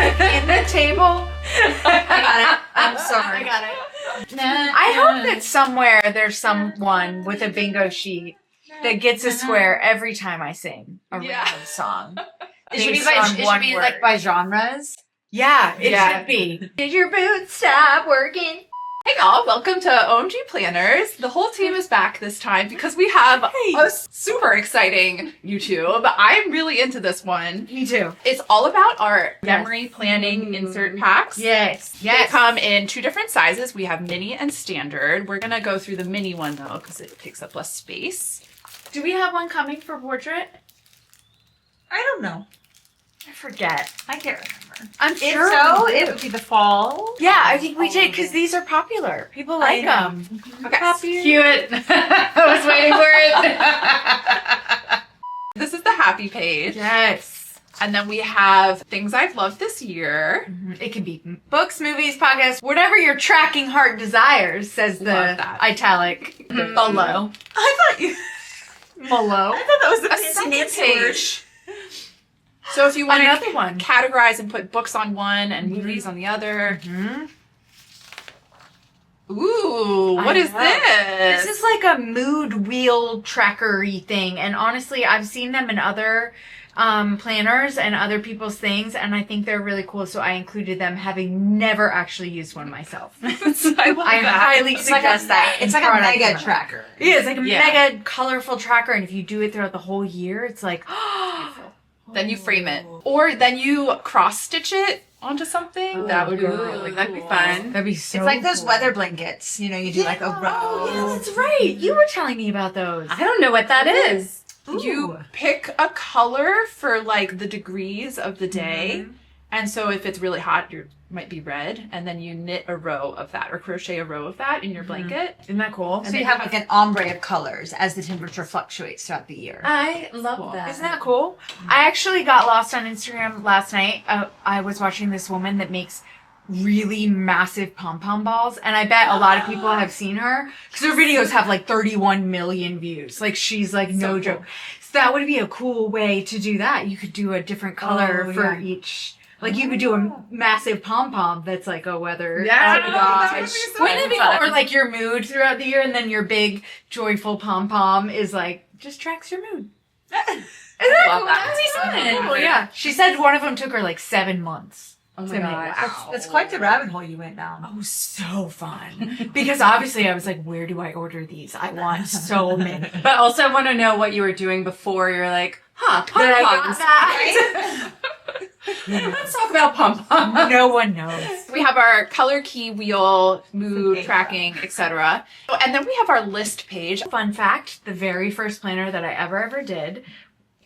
in the table. I got it. I'm sorry. I got it. I hope that somewhere there's someone with a bingo sheet that gets a square every time I sing a random song. It should be like by genres. Yeah, it should be. Did your boots stop working? Hey y'all, welcome to OMG Planners. The whole team is back this time because we have a super exciting YouTube. I'm really into this one. Me too. It's all about our memory planning insert packs. Yes. They come in 2 different sizes. We have mini and standard. We're going to go through the mini one though because it takes up less space. Do we have one coming for portrait? I don't know. I forget. I can't remember. I'm sure. So it would be the fall. Yeah, I think we did because these are popular. People like them. Okay. Cue it. I was waiting for it. This is the happy page. Yes. And then we have things I've loved this year. It can be books, movies, podcasts, whatever your tracking heart desires, says the italic below. I thought you... Below. I thought that was the A second page. So if you want Another to one. categorize and put books on one and movies on the other. Ooh, what is this? This is like a mood wheel tracker-y thing. And honestly, I've seen them in other planners and other people's things, and I think they're really cool. So I included them, having never actually used one myself. I love I that. highly suggest that. It's like a mega tracker. Yeah, it's like a mega colorful tracker, and if you do it throughout the whole year, it's like, Then you frame it. Or then you cross-stitch it onto something. That would be really cool. That'd be fun. that'd be so It's like those cool. weather blankets. You know, you do like a row. Oh, yeah, that's right. You were telling me about those. I don't know what that is. You pick a color for like the degrees of the day. And so if it's really hot, you might be red. And then you knit a row of that or crochet a row of that in your blanket. Isn't that cool? So you have like an ombre of colors as the temperature fluctuates throughout the year. I love Cool. that. Isn't that cool? I actually got lost on Instagram last night. I was watching this woman that makes really massive pom-pom balls, and I bet a lot of people have seen her because her videos have like 31 million views. Like, she's like no joke. So that would be a cool way to do that. You could do a different color for each. Like, you could do a massive pom-pom that's like a weather. Yeah. Oh my gosh. That would be so Wouldn't it be fun. cool? Or like your mood throughout the year, and then your big joyful pom-pom is like, just tracks your mood. Isn't that Love cool? that. That'd be fun. Cool, yeah. She said one of them took her like 7 months. Oh to make. That's quite the rabbit hole you went down. Oh, so fun. Because obviously I was like, where do I order these? I want so many. But also I want to know what you were doing before you're like, That I got that. let's talk about pom-pom. No one knows. We have our color key wheel, mood tracking, etc. And then we have our list page. Fun fact, the very first planner that I ever did,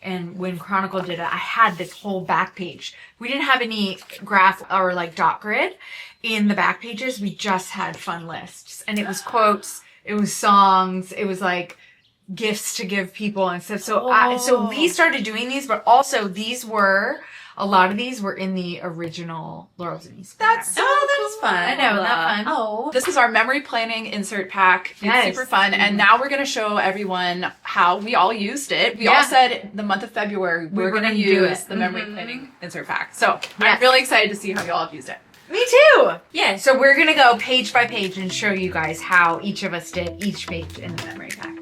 and when Chronicle did it, I had this whole back page. We didn't have any graph or like dot grid in the back pages. We just had fun lists. And it was quotes, it was songs, it was like gifts to give people and stuff. So so we started doing these, but also a lot of these were in the original Laurel Denise. That's so fun. I know, not fun. Oh. This is our memory planning insert pack. It's Yes. super fun. And now we're going to show everyone how we all used it. We all said the month of February we're going to do use it. the memory planning insert pack. So I'm really excited to see how you all have used it. Me too. Yeah. So we're going to go page by page and show you guys how each of us did each page in the memory pack.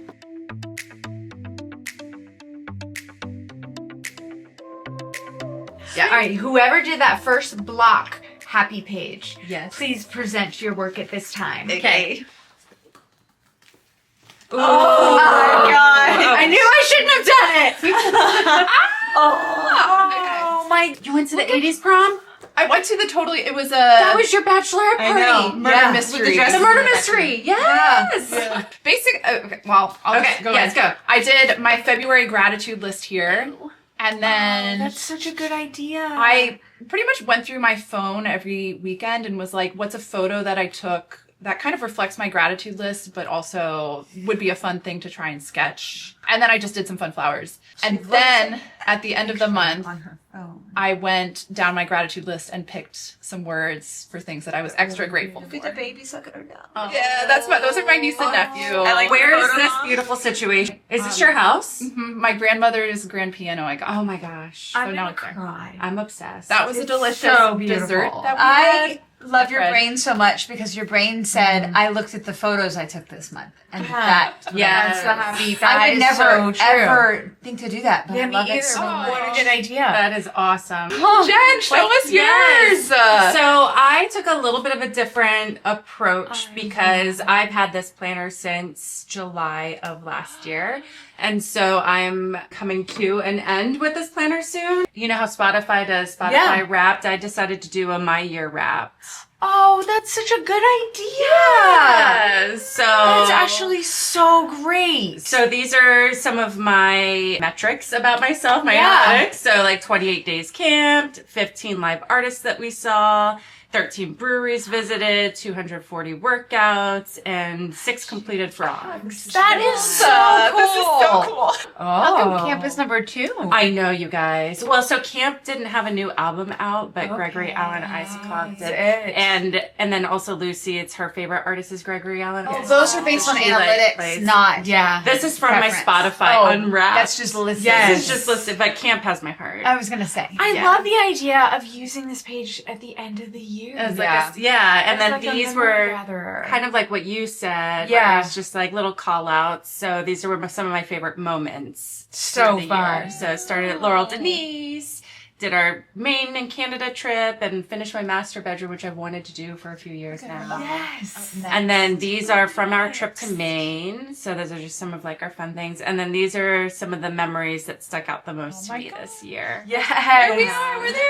Yeah. All right, whoever did that first block happy page, Yes. please present your work at this time. Okay. Oh my god! I knew I shouldn't have done it. Oh my! You went to the 80s prom? I went to the it was a... That was your bachelorette party. I know. Murder mystery. The murder mystery. Yes. Okay, well, I'll just go let's go. I did my February gratitude list here. And then That's such a good idea. I pretty much went through my phone every weekend and was like, what's a photo that I took that kind of reflects my gratitude list, but also would be a fun thing to try and sketch. And then I just did some fun flowers. And then at the end of the month, I went down my gratitude list and picked some words for things that I was extra grateful for. The baby's looking her down. Yeah, those are my niece and nephew. I like Where is photos. this beautiful situation? Is this your house? My grandmother's grand piano I got. Oh my gosh. So I'm now gonna it's there. cry. I'm obsessed. That was a It's delicious so beautiful. dessert that we I had. love your Bread. brain so much because your brain said, I looked at the photos I took this month. And Yeah. that, Yes. That's the happy. I That would is never, so true. ever think to do that. But Yeah, I me love either. it so What much. a good idea. That is awesome. Jen, show us yours. So I took a little bit of a different approach because I've had this planner since July of last year. And so I'm coming to an end with this planner soon. You know how Spotify does Spotify Wrapped? I decided to do a My Year Wrapped. Oh, that's such a good idea. So That's actually so great. So these are some of my metrics about myself, my Yeah. analytics. So like 28 days camped, 15 live artists that we saw, 13 breweries visited, 240 workouts, and 6 completed frogs. That is so cool. This is so cool. How come campus number 2? I know, you guys. Well, so Camp didn't have a new album out, but Gregory Alan Isaacoff did. And then also Lucy, it's her favorite artist is Gregory Alan. Those are based on She, like, analytics, plays- not. Yeah. This is from Preference. my Spotify Unwrapped. That's just listed. Yes. This is just listed, but Camp has my heart. I was going to say. I Yeah. love the idea of using this page at the end of the year. As Yeah. and then It's like a these memory were gatherer. kind of like what you said. Yeah. where it was just like little call outs. So these were some of my favorite moments. So through the fun. year. So I started at Laurel Denise, did our Maine and Canada trip, and finished my master bedroom, which I've wanted to do for a few years now. Yes. And then these are from our trip to Maine. So those are just some of like our fun things. And then these are some of the memories that stuck out the most to me this year. Yes. Here we are. We're there.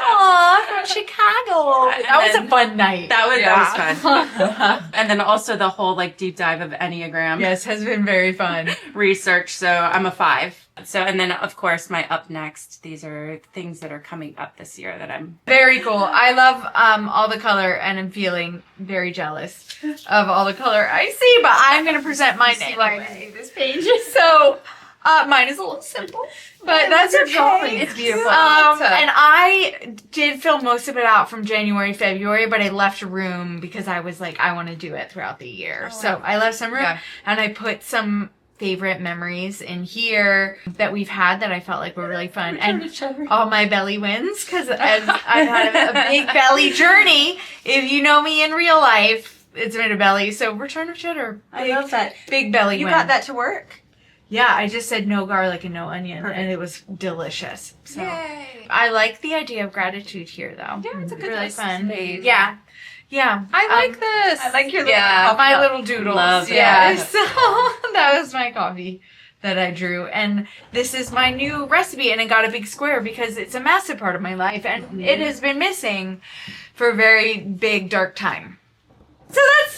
Aw, from Chicago. And That was then- a fun night. That was fun. And then also the whole like deep dive of Enneagram Yes, has been very fun. research. So I'm a 5. So, and then of course my up next, these are things that are coming up this year that I'm Very cool. I love all the color, and I'm feeling very jealous of all the color I see, but I'm going to present mine anyway. This page. So mine is a little simple, but that's okay. It's beautiful. And I did fill most of it out from January, February, but I left room because I was like, I want to do it throughout the year. So I left some room, and I put some favorite memories in here that we've had that I felt like were really fun, and all my belly wins, because I've had a big belly journey. If you know me in real life, it's been a belly. So return of cheddar. I love that. Big belly You win. got that to work? Yeah, I just said no garlic and no onion, and it was delicious. So I like the idea of gratitude here, though. Yeah, it's a good really fun. space. Yeah, yeah. I like this. I like your my little doodles. Love it. Yeah, so that was my coffee that I drew, and this is my new recipe, and it got a big square because it's a massive part of my life, and it has been missing for a very big dark time. So that's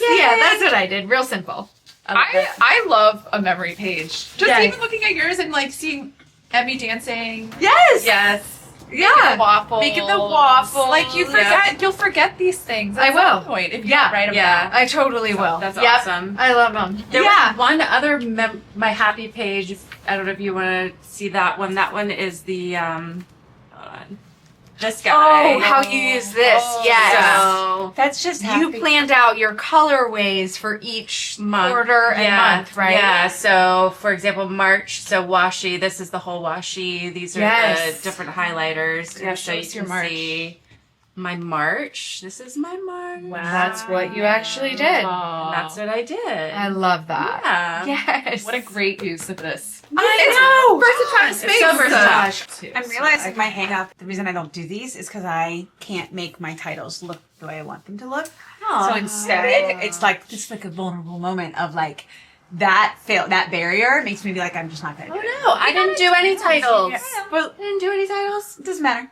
what I did. Real simple. I love a memory page. Just Yes. even looking at yours and like seeing Emmy dancing. Yes. Yes. Yeah. Waffles. Making the waffles. Like you forget, you'll forget these things. I At will. some point if you Yeah. don't write them Yeah. down. I totally will. That's Yep. awesome. I love them. There Yeah. was one other my happy page. I don't know if you want to see that one. That one is the hold on. This guy. Oh, how you use this. Yes. So That's just You planned out your colorways for each quarter and month, right? Yeah. So, for example, March. So washi. This is the whole washi. These are Yes. the different highlighters. Yeah, so show you us your can March. see my March. This is my March. Wow. That's what you actually did. And that's what I did. I love that. Yeah. Yes. What a great use of this. I know. Versatile It's space. so versatile. I'm realizing my hang up, the reason I don't do these is because I can't make my titles look the way I want them to look. So instead, it's like just like a vulnerable moment of like that barrier makes me be like, I'm just not gonna do it. No, I didn't do any titles. Well, I didn't do any titles. it doesn't matter.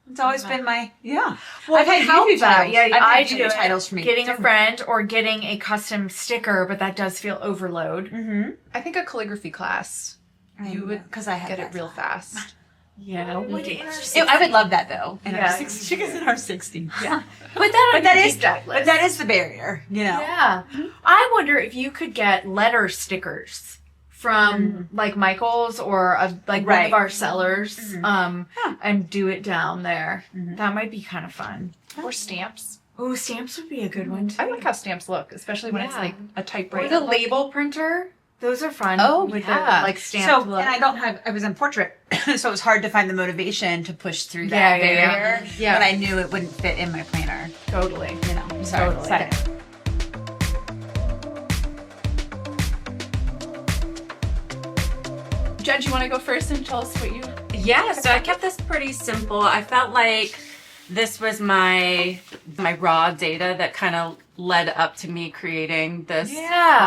It's always been my Well, I've had how you do about- titles. Yeah, I've I had you do do it. titles for me. Getting a friend or getting a custom sticker, but that does feel overload. Mm-hmm. I think a calligraphy class. You would because I had get that. it real fast. Yeah. I would love that though. In Yeah. our 60s, because in our 60s. Yeah. Put that on But that your is deep dive list. But that is the barrier, you know. Yeah. I wonder if you could get letter stickers from like Michael's or like one of our sellers, and do it down there. That might be kind of fun. Or stamps. Oh, stamps would be a good one too. I like how stamps look, especially when it's like a Or typewriter. the label printer. Those are fun. Oh, with yeah. the, like stamped look. And I was in portrait, so it was hard to find the motivation to push through that Yeah. barrier. Yeah. But I knew it wouldn't fit in my planner. Totally. You know, I'm sorry. Totally. Side note. Jen, do you want to go first and tell us what you... Yeah, so I kept this pretty simple. I felt like this was my raw data that kind of led up to me creating this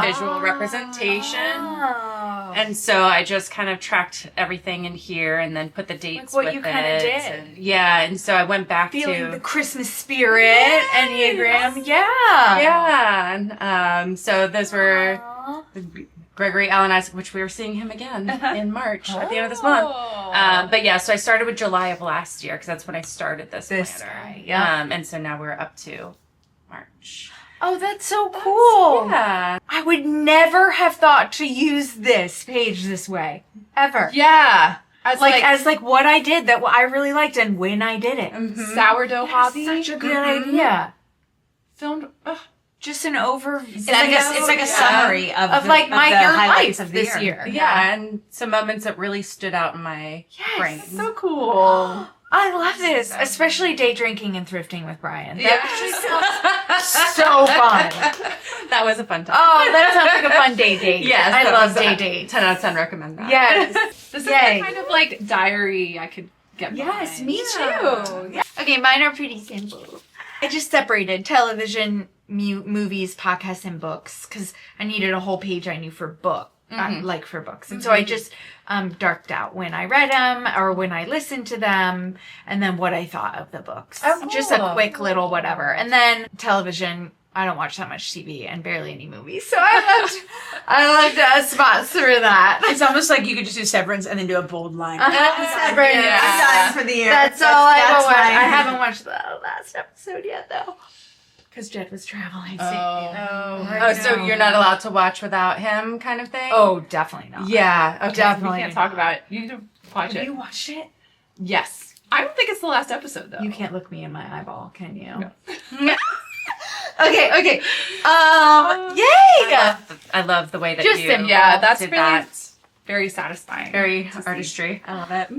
visual representation. Oh. And so I just kind of tracked everything in here and then put the dates what with you kinda it. did. And so I went back Feeling to the Christmas spirit, Enneagram. Yeah. Yeah. And so those were Gregory Allen Isaac, which we were seeing him again in March at the end of this month. But yeah, so I started with July of last year because that's when I started this planner. guy, and so now we're up to March. Oh, that's so cool. Yeah. I would never have thought to use this page this way. Ever. Yeah. As As what I did that I really liked and when I did it. sourdough hobby. Such a good idea. Filmed... Just an overview. It's like a summary of like the your highlights life of the this year. Yeah, and some moments that really stood out in my brain. So cool. I love this, especially day drinking and thrifting with Brian. Yeah. So fun. That was a fun time. Oh, that sounds like a fun day date. Yes, I that love was day a dates. 10 out of 10 recommend that. Yes. This is Yay. the kind of like diary I could get Yes, behind. me too. Yeah. Okay, mine are pretty simple. I just separated television, movies, podcasts, and books because I needed a whole page I knew for book. For books. And so I just darked out when I read them or when I listened to them and then what I thought of the books. Oh, cool. Just a quick little whatever. And then television, I don't watch that much TV and barely any movies. So I left spots through that. It's almost like you could just do Severance and then do a bold line. Severance. I'm done for the year. That's all I that's watched. mine. I haven't watched the last episode yet though. Because Jed was traveling. Oh, so you're not allowed to watch without him kind of thing? Oh, definitely not. Yeah. Okay. Definitely We can't talk about it. You need to watch Have it. you watched it? Yes. I don't think it's the last episode though. You can't look me in my eyeball, can you? No. Okay. Yay! I love the way that Just you simple. Yeah, that's did really that. very satisfying. Very to see. artistry. I love it.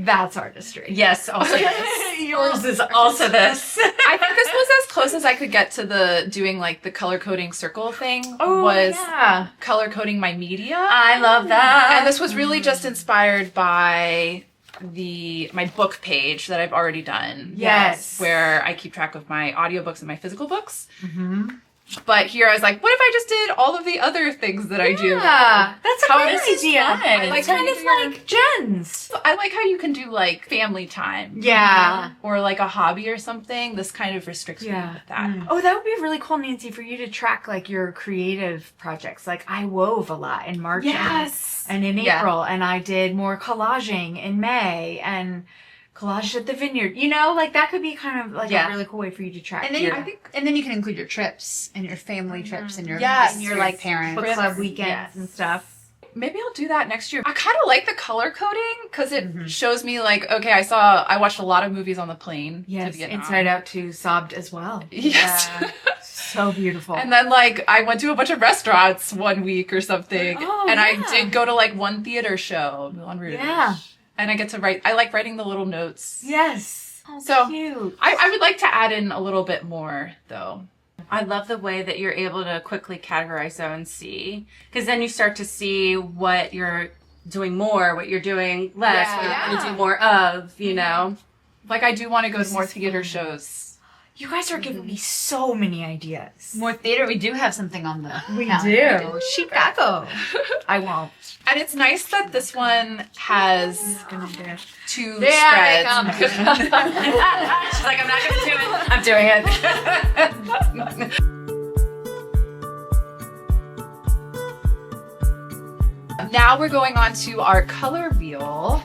That's artistry. Yes, also this. Yours is Also this. I think this was as close as I could get to the doing like the color coding circle thing. Was yeah. color coding my media. I love that. And this was really just inspired by my book page that I've already done. Yes. Where I keep track of my audiobooks and my physical books. Mm-hmm. But here I was like, what if I just did all of the other things that I do? Yeah, that's a How great this is idea. fun. I like It's kind how of you do like Jen's. I like how you can do like family time. Yeah. Or like a hobby or something. This kind of restricts me with that. Oh, that would be really cool, Nancy, for you to track like your creative projects. Like I wove a lot in March and in April, and I did more collaging in May and collaged at the vineyard. You know, like that could be kind of like a really cool way for you to track. And then your, and then you can include your trips and your family trips and your Yes. and your like parents book club weekends and stuff. Maybe I'll do that next year. I kind of like the color coding because it shows me like, okay, I watched a lot of movies on the plane to Yes, Vietnam. Inside Out 2 sobbed as well. Yes. Yeah. So beautiful. And then like I went to a bunch of restaurants one week or something. Oh, and yeah. I did go to like one theater show, Moulin Rouge. Yeah. And I get to write, I like writing the little notes. Yes. Oh, So, cute. I would like to add in a little bit more though. I love the way that you're able to quickly categorize O and C, because then you start to see what you're doing more, what you're doing less, what you're going to do more of, you know? Like I do want to go to more theater shows. You guys are giving me so many ideas. more theater. We do have something on the We calendar. do. Chicago. I won't. And it's nice that this one has Gonna do. 2 There spreads. I come. She's like, I'm not going to do it. I'm doing it. Now we're going on to our color wheel,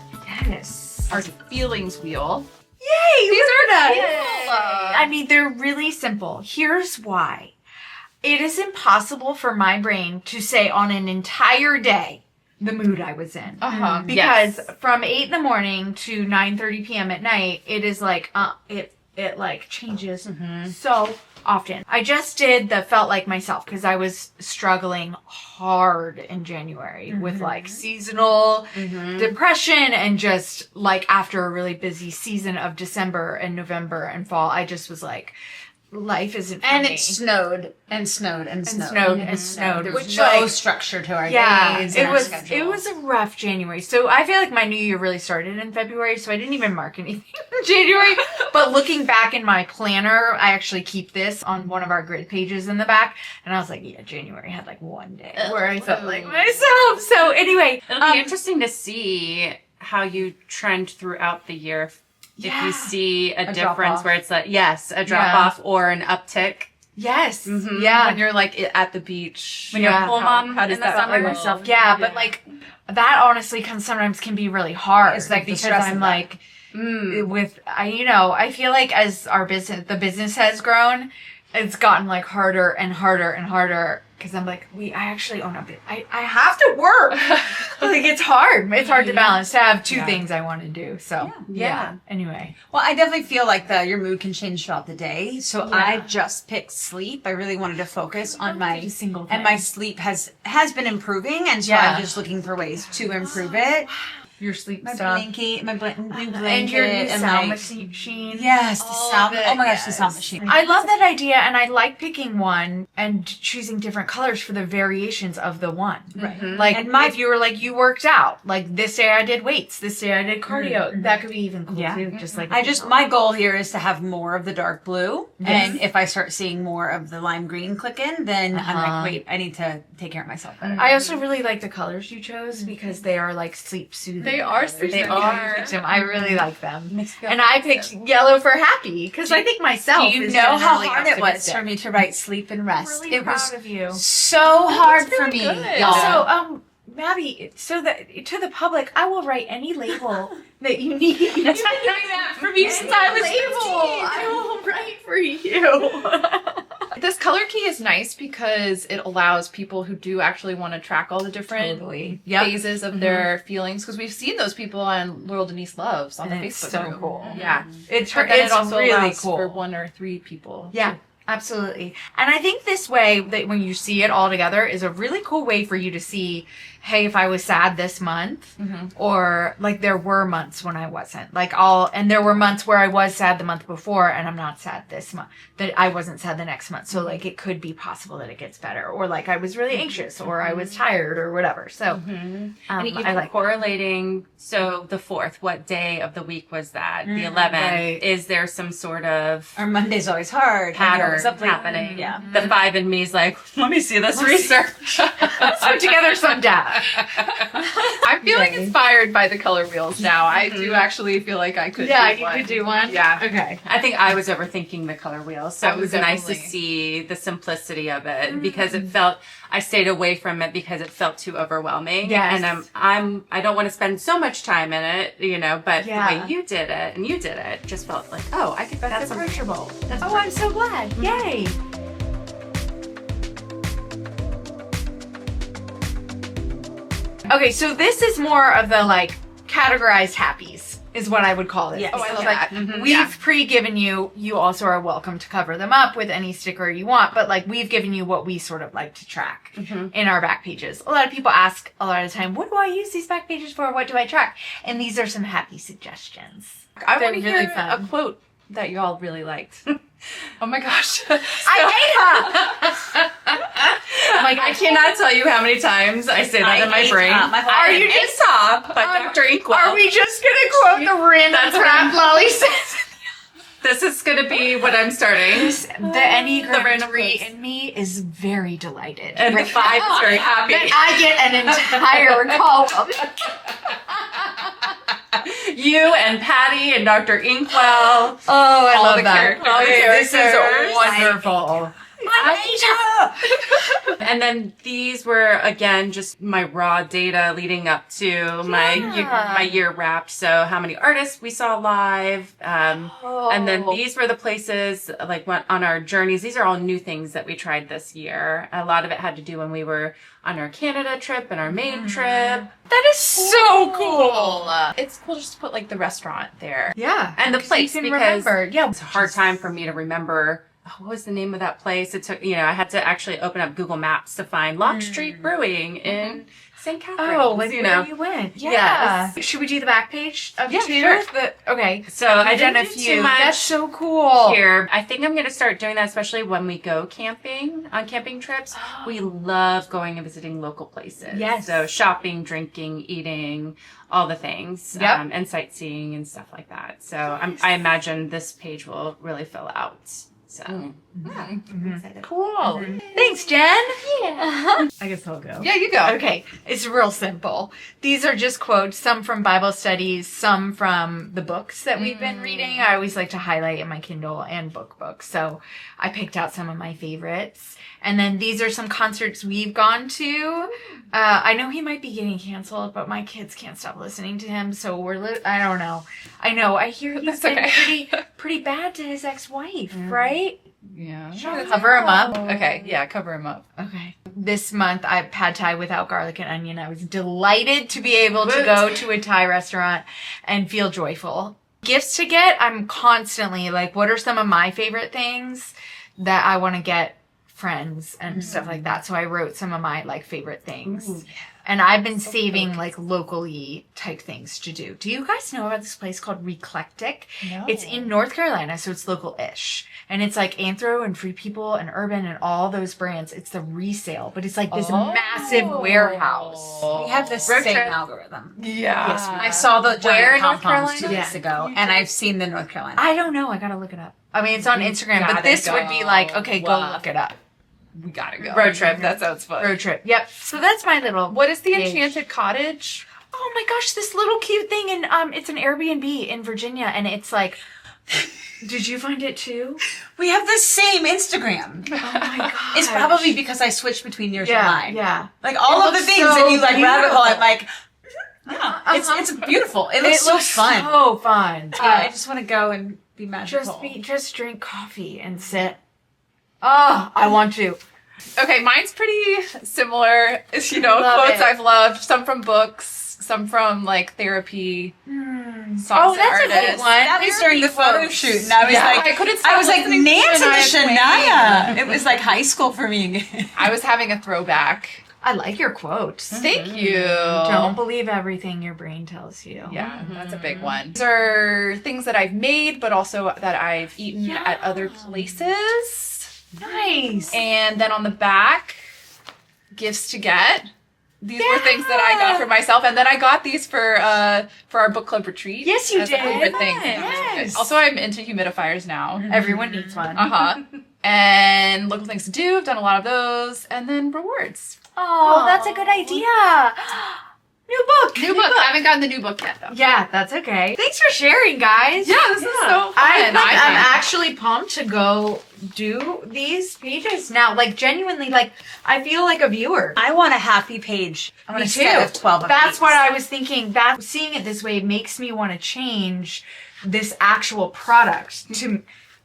Yes. our feelings wheel. Yay! These are nice. cool. I mean, they're really simple. Here's why. it is impossible for my brain to say on an entire day the mood I was in. Because from 8 in the morning to 9:30 p.m. at night, it is like, it like changes so often. I just did the Felt Like Myself because I was struggling hard in January with like seasonal depression, and just like after a really busy season of December and November and fall, I just was like, life isn't for And me. it snowed and snowed and snowed. There was Which no like, structure to our days. And our schedule. it was a rough January. So I feel like my new year really started in February, so I didn't even mark anything in January. But looking back in my planner, I actually keep this on one of our grid pages in the back, and I was like, yeah, January had like one day where I felt like myself. So anyway, It'll be interesting to see how you trend throughout the year. If you see a difference where it's like, a drop off or an uptick. Yes. When you're like at the beach. When you're a pool mom how does in the that summer. feel? Myself. Yeah, but like that honestly sometimes can be really hard. It's like the because stress I'm of like, I feel like as the business has grown, it's gotten like harder and harder and harder. Because I'm like, I actually own a bit. I have to work. Like, it's hard. It's hard to balance to have two things I want to do. So, Anyway. Well, I definitely feel like your mood can change throughout the day. So I just picked sleep. I really wanted to focus on my single thing. and my sleep has been improving, and so I'm just looking for ways to improve it. Your sleep My stuff. blanket, new blanket, And your new sound my- machine. Yes, the sound. of it, Oh my gosh, the sound machine. I love that idea, and I like picking one and choosing different colors for the variations of the one. Right. Like, And if you were like, you worked out. Like, this day I did weights. This day I did cardio. That could be even cool, too. Just like... my goal here is to have more of the dark blue. And if I start seeing more of the lime green click in, then I'm like, wait, I need to take care of myself better. I also really like the colors you chose because they are, like, sleep soothing. They are colors. sleep I really like them. And I picked yellow for happy because I think myself. Do you is know how generally hard it was optimistic. for me to write sleep and rest? Really It proud was of you. so hard for me. good. Y'all. So, Mabby, so that to the public, I will write any label that you need. You've been doing that for me since I was 15. I will write for you. This color key is nice because it allows people who do actually want to track all the different phases of their feelings. Because we've seen those people on Laurel Denise Loves on the It's Facebook so group. cool. Yeah. It's It also really allows cool. for 1 or 3 people. Yeah, absolutely. And I think this way, that when you see it all together, is a really cool way for you to see, hey, if I was sad this month, or like there were months when I wasn't. And there were months where I was sad the month before and I'm not sad this month, that I wasn't sad the next month. So like it could be possible that it gets better, or like I was really anxious, or I was tired, or whatever. So and I even like correlating. So the 4th, what day of the week was that? The 11th. Right. Is there some sort of Our Monday's always hard. pattern Up late. happening? Yeah. The 5 in me is like, let me see this research. let's put together some data. I'm feeling inspired by the color wheels now. I do actually feel like I could do You one. could do one. Yeah. Okay. I think I was overthinking the color wheel, so I it was was nice to definitely. see the simplicity of it because I stayed away from it because it felt too overwhelming. Yes. And I don't want to spend so much time in it, but the Yeah. way you did it and you did it just felt like, oh, I could. That's something. approachable. I'm so glad. Yay. Okay, so this is more of the like categorized happies is what I would call it. Yes. Oh, I love Like, that. we've pre-given you also are welcome to cover them up with any sticker you want, but like we've given you what we sort of like to track in our back pages. A lot of people ask a lot of the time, what do I use these back pages for? What do I track? And these are some happy suggestions. I They're want to really hear fun. a quote that you all really liked. Oh my gosh. I cannot tell you how many times I say that in my brain. Are you just top by Dr. Inkwell? Are we just gonna quote the random That's what crap Lolly says? This is going to be what I'm starting. The Enneagram random 3 quotes. in me is very delighted. And the 5 is very happy. Then I get an entire column. You and Pattie and Dr. Inkwell. Oh, I All love the that. characters. All the This is characters. wonderful. I And then these were, again, just my raw data leading up to my year wrapped. So how many artists we saw live. And then these were the places, like went on our journeys. These are all new things that we tried this year. A lot of it had to do when we were on our Canada trip and our Maine trip. That is so cool. It's cool just to put like the restaurant there. Yeah. And the place, you can because remember. Yeah. it's a hard time for me to remember. What was the name of that place? It took, I had to actually open up Google Maps to find Lock Street Brewing in St. Catharines. Oh, like where you went. Yeah. Yes. Should we do the back page of Yeah, two? sure. Okay. So I You've done didn't a do few. too much That's so cool. here. I think I'm going to start doing that, especially when we go camping, on camping trips. We love going and visiting local places. Yes. So shopping, drinking, eating, all the things. Yep. And sightseeing and stuff like that. So I imagine this page will really fill out. So I'm excited. Cool. Thanks, Jen. Yeah. I guess I'll go. Yeah, you go. Okay. It's real simple. These are just quotes, some from Bible studies, some from the books that we've been reading. I always like to highlight in my Kindle and book. So I picked out some of my favorites. And then these are some concerts we've gone to. I know he might be getting canceled, but my kids can't stop listening to him. So I don't know. I know. I hear he's been pretty bad to his ex-wife, right? Yeah. Cover him up. Okay. Yeah, cover him up. Okay. This month, I pad thai without garlic and onion. I was delighted to be able to go to a Thai restaurant and feel joyful. Gifts to get, I'm constantly like, what are some of my favorite things that I want to get friends and stuff like that. So I wrote some of my like favorite things. And I've been saving like locally type things to do. Do you guys know about this place called Reclectic? No. It's in North Carolina, so it's local-ish. And it's like Anthro and Free People and Urban and all those brands. It's the resale, but it's like this massive warehouse. We have the Road same trip. algorithm. Yeah. Yes, I saw the Where in giant North compounds 2 Carolina? weeks ago, and I've seen the North Carolina. I don't know. I gotta look it up. I mean, it's on Instagram, but gotta this would be like, okay, go go. look it up. We gotta go. Road trip. That sounds fun. Road trip. Yep. So that's my little. What is the page. Enchanted Cottage? Oh my gosh, this little cute thing, and it's an Airbnb in Virginia, and it's like, did you find it too? We have the same Instagram. Oh my gosh. It's probably because I switched between yours and mine. Yeah. Like all It of the looks things so that you like rabbit hole, I'm beautiful. like, yeah, it's beautiful. It looks so fun. So fun. I just want to go and be magical. Just drink coffee and sit. Oh, I want to. Okay, mine's pretty similar. It's, Love quotes it. I've loved. Some from books, some from like therapy. Songs Oh, and that's a good artists. one. That was during the photo quotes. shoot, and I was Yeah. like, I couldn't stop I was like, listening to Nancy Shania Shania. Twain. It was like high school for me again. I was having a throwback. I like your quotes. Thank you. Don't believe everything your brain tells you. Yeah, that's a big one. These are things that I've made, but also that I've eaten at other places. Nice. And then on the back, gifts to get. These were things that I got for myself, and then I got these for our book club retreat. Yes, you as did. A favorite thing. Yes. Also, I'm into humidifiers now. Everyone needs one. And local things to do. I've done a lot of those, and then rewards. Oh, that's a good idea. New book. New book. I haven't gotten the new book yet, though. Yeah, that's okay. Thanks for sharing, guys. Yeah, this is so fun. I'm actually pumped to go do these pages now. Like, genuinely, like, I feel like a viewer. I want a happy page. I want Me a set of 12 of That's these. what I was thinking. That seeing it this way makes me want to change this actual product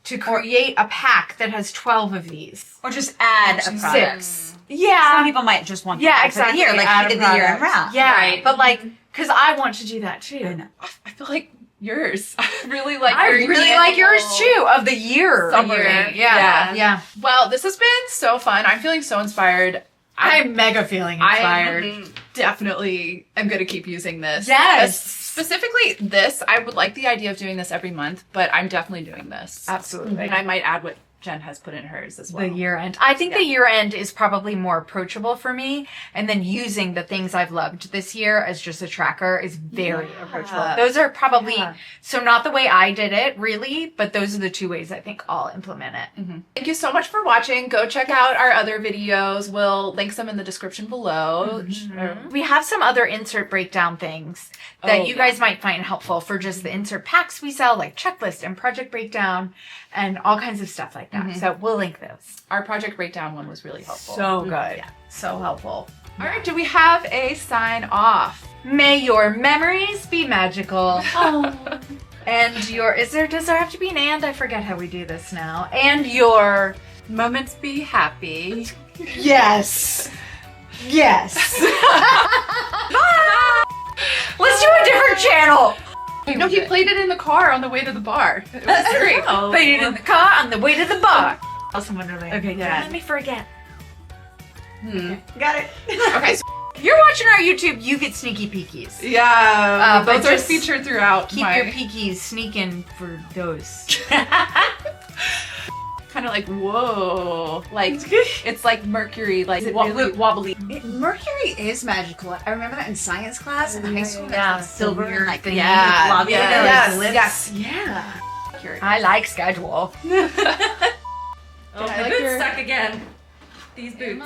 to create a pack that has 12 of these. Or just add a product. 6. Some Yeah. people might just want Yeah, that exactly. for the year, like Add you a did the year in product. wrap. Yeah, Right. but like, because I want to do that too. I know. I feel like yours. I really like I your really like yours too, of the year. Summary. Yeah. Yeah. Well, this has been so fun. I'm feeling so inspired. I'm mega feeling inspired. I definitely am going to keep using this. Yes. Specifically this, I would like the idea of doing this every month, but I'm definitely doing this. Absolutely. And I might add what Jen has put in hers as well. The year end. I think the year end is probably more approachable for me. And then using the things I've loved this year as just a tracker is very approachable. Those are probably, so not the way I did it really, but those are the 2 ways I think I'll implement it. Thank you so much for watching. Go check out our other videos. We'll link them in the description below. We have some other insert breakdown things that you guys might find helpful for just the insert packs we sell, like checklist and project breakdown and all kinds of stuff like that. breakdown. So we'll link those. Our project breakdown one was really helpful. So good. So helpful. All right, do we have a sign off? May your memories be magical. Oh. And does there have to be an and? I forget how we do this now. And your Moments be happy. yes. Yes. Let's do a different channel. No, he played it in the car on the way to the bar. It was great. Played it in the car on the way to the bar. Okay, Yeah. let me forget. Got it. Okay, so If you're watching our YouTube, you get sneaky peekies. yeah, but those are just featured throughout. Keep your peekies sneaking for those. Kind of like whoa, like it's like Mercury, like really- wobbly. Mercury is magical. I remember that in science class in high school. Yeah, That's silver weird like thing. yeah, Yeah, yes. Yeah. Mercury. I like schedule. Oh, I my like boots your- stuck again. These boots.